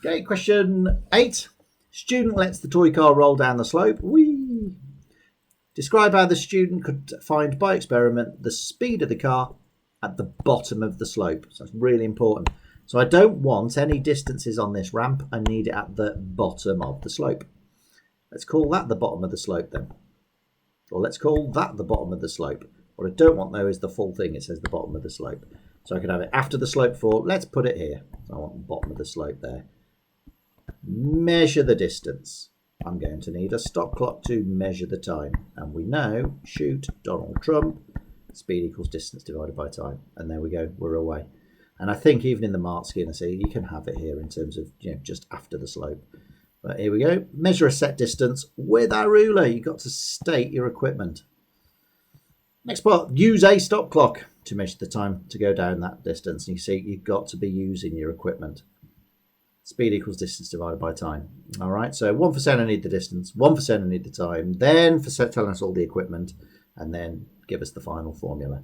Okay, question 8. Student lets the toy car roll down the slope. Whee! Describe how the student could find by experiment the speed of the car at the bottom of the slope. So that's really important. So I don't want any distances on this ramp. I need it at the bottom of the slope. Let's call that the bottom of the slope then. Or let's call that the bottom of the slope. What I don't want though is the full thing. It says the bottom of the slope. So I can have it after the slope for, let's put it here. So I want the bottom of the slope there. Measure the distance. I'm going to need a stop clock to measure the time. And we know, shoot, Donald Trump, speed equals distance divided by time. And there we go, we're away. And I think even in the mark scheme, I see you can have it here in terms of, just after the slope. But here we go. Measure a set distance with our ruler. You've got to state your equipment. Next part, use a stop clock to measure the time to go down that distance. And you see, you've got to be using your equipment. Speed equals distance divided by time. All right, so 1 for saying I need the distance, 1 for saying I need the time, then for telling us all the equipment, and then give us the final formula.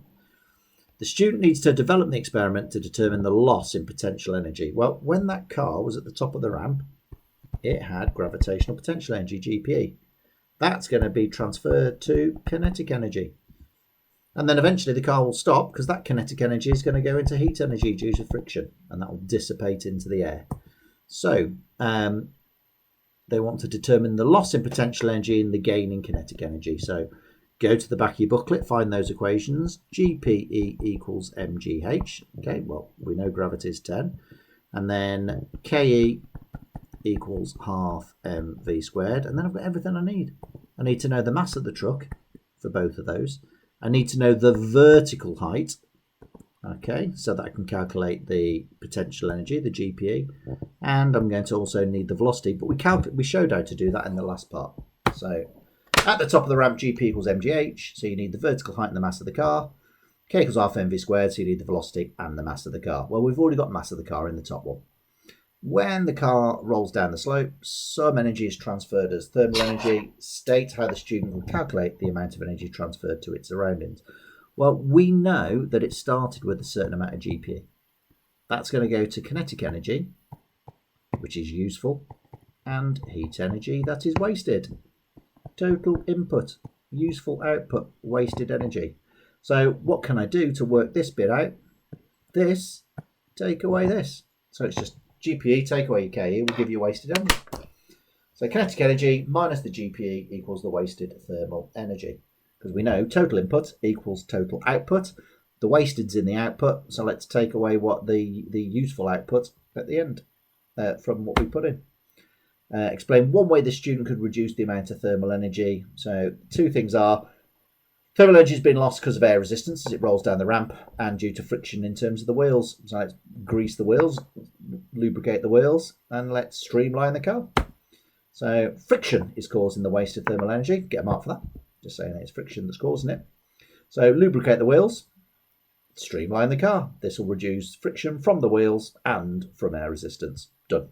The student needs to develop the experiment to determine the loss in potential energy. Well, when that car was at the top of the ramp, it had gravitational potential energy, GPE. That's going to be transferred to kinetic energy. And then eventually the car will stop because that kinetic energy is going to go into heat energy due to friction, and that will dissipate into the air. So they want to determine the loss in potential energy and the gain in kinetic energy. So go to the back of your booklet, find those equations. GPE equals mgh. Okay, well, we know gravity is 10. And then KE equals half mv squared. And then I've got everything I need. I need to know the mass of the truck for both of those. I need to know the vertical height. Okay, so that I can calculate the potential energy, the GPE, and I'm going to also need the velocity, but we showed how to do that in the last part. So at the top of the ramp, GP equals mgh, so you need the vertical height and the mass of the car. K equals half mv squared, so you need the velocity and the mass of the car. Well, we've already got mass of the car in the top one. When the car rolls down the slope, some energy is transferred as thermal energy. State how the student will calculate the amount of energy transferred to its surroundings. Well, we know that it started with a certain amount of GPE. That's going to go to kinetic energy, which is useful, and heat energy, that is wasted. Total input, useful output, wasted energy. So what can I do to work this bit out? This, take away this. So it's just GPE, take away your KE, will give you wasted energy. So kinetic energy minus the GPE equals the wasted thermal energy. Because we know total input equals total output. The wasted's in the output, so let's take away what the useful output at the end from what we put in. Explain one way the student could reduce the amount of thermal energy. So two things are, thermal energy has been lost because of air resistance as it rolls down the ramp and due to friction in terms of the wheels. So let's grease the wheels, lubricate the wheels, and let's streamline the car. So friction is causing the wasted thermal energy. Get a mark for that. Just saying it's friction that's causing it. So lubricate the wheels, streamline the car. This will reduce friction from the wheels and from air resistance. Done.